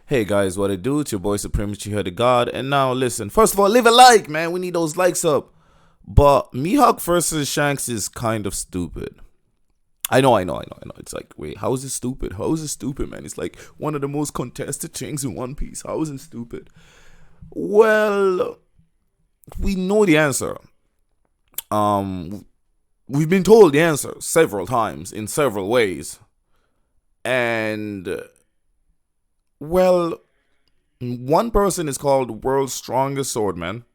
Hey guys, what it do? It's your boy Supreme Uchiha the God. And now listen, first of all, leave a like, man. We need those likes up. But Mihawk versus Shanks is kind of stupid. I know. It's like, wait, how is it stupid? How is it stupid, man? It's like one of the most contested things in One Piece. How is it stupid? Well, we know the answer. We've been told the answer several times in several ways. And well, one person is called world's strongest swordman.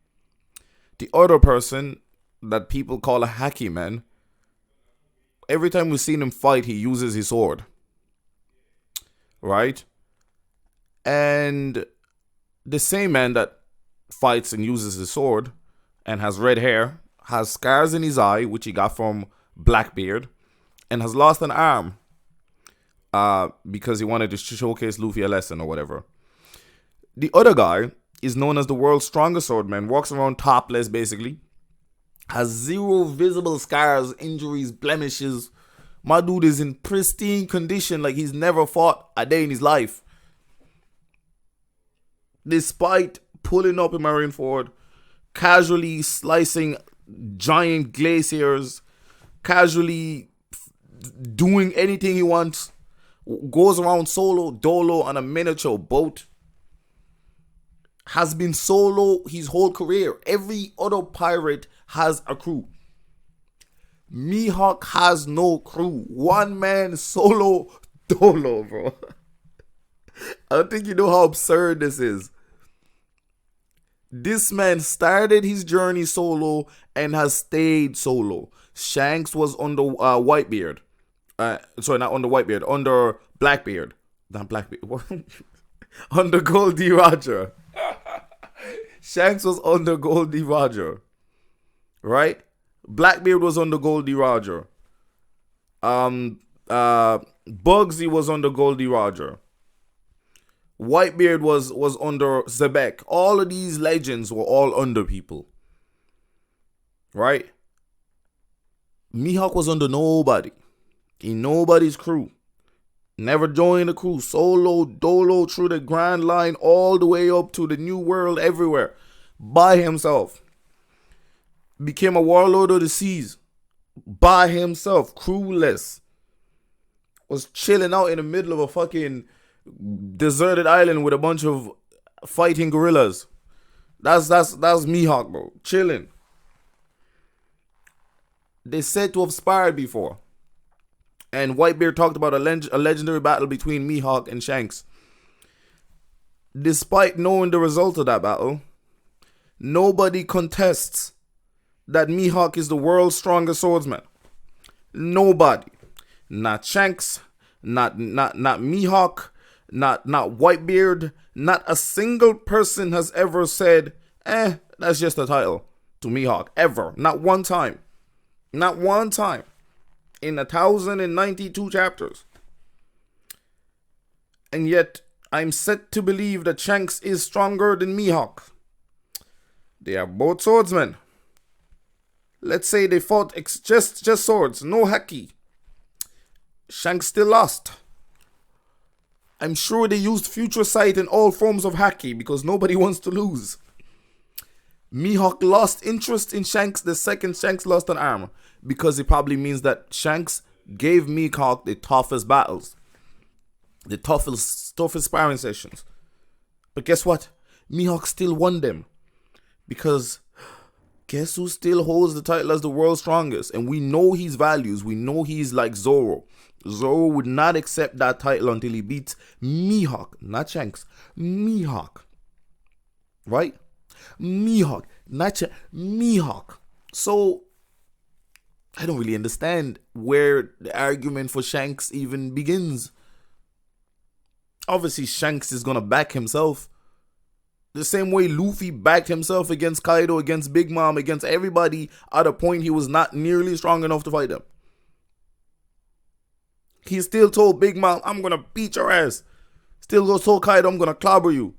The other person that people call a hacky man. Every time we've seen him fight, he uses his sword. Right? And the same man that fights and uses his sword and has red hair, has scars in his eye, which he got from Blackbeard, and has lost an arm. Because he wanted to showcase Luffy a lesson or whatever. The other guy is known as the world's strongest swordman, walks around topless basically, has zero visible scars, injuries, blemishes. My dude is in pristine condition like he's never fought a day in his life. Despite pulling up in Marineford, casually slicing giant glaciers, casually doing anything he wants, goes around solo dolo on a miniature boat, has been solo his whole career. Every other pirate has a crew. Mihawk has no crew. One man solo dolo, bro. I don't think you know how absurd this is. This man started his journey solo and has stayed solo. Shanks was under Whitebeard. Sorry, not under Whitebeard, under Blackbeard. Not Blackbeard. Under Goldie Roger. Shanks was under Goldie Roger. Right? Blackbeard was under Goldie Roger. Bugsy was under Goldie Roger. Whitebeard was under Zebek. All of these legends were all under people. Right? Mihawk was under nobody. In nobody's crew. Never joined a crew. Solo, dolo, through the Grand Line, all the way up to the New World, everywhere. By himself. Became a warlord of the seas. By himself. Crewless. Was chilling out in the middle of a fucking deserted island with a bunch of fighting gorillas. That's Mihawk, bro. Chilling. They said to have sparred before. And Whitebeard talked about a legendary battle between Mihawk and Shanks. Despite knowing the result of that battle, nobody contests that Mihawk is the world's strongest swordsman. Nobody. Not Shanks, not Mihawk, not Whitebeard. Not a single person has ever said, that's just a title to Mihawk. Ever. Not one time. Not one time. In 1,092 chapters. And yet, I'm set to believe that Shanks is stronger than Mihawk. They are both swordsmen. Let's say they fought just swords, no haki. Shanks still lost. I'm sure they used future sight and all forms of haki because nobody wants to lose. Mihawk lost interest in Shanks the second Shanks lost an arm. Because it probably means that Shanks gave Mihawk the toughest battles. The toughest sparring sessions. But guess what? Mihawk still won them. Because guess who still holds the title as the world's strongest? And we know his values. We know he's like Zoro. Zoro would not accept that title until he beats Mihawk. Not Shanks. Mihawk. Right? Mihawk. Not Shanks. Mihawk. So I don't really understand where the argument for Shanks even begins. Obviously, Shanks is going to back himself. The same way Luffy backed himself against Kaido, against Big Mom, against everybody at a point he was not nearly strong enough to fight them. He still told Big Mom, I'm going to beat your ass. Still told Kaido, I'm going to clobber you.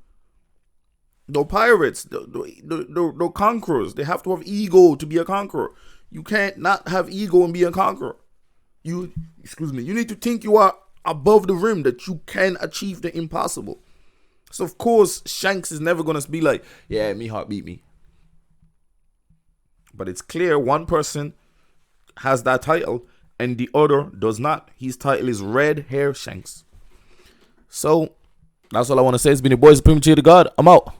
The pirates, the conquerors, they have to have ego to be a conqueror. You can't not have ego and be a conqueror. You need to think you are above the rim, that you can achieve the impossible. So of course, Shanks is never gonna be like, yeah, Mihawk beat me. But it's clear one person has that title and the other does not. His title is Red Hair Shanks. So that's all I want to say. It's been your boys, Premature to God. I'm out.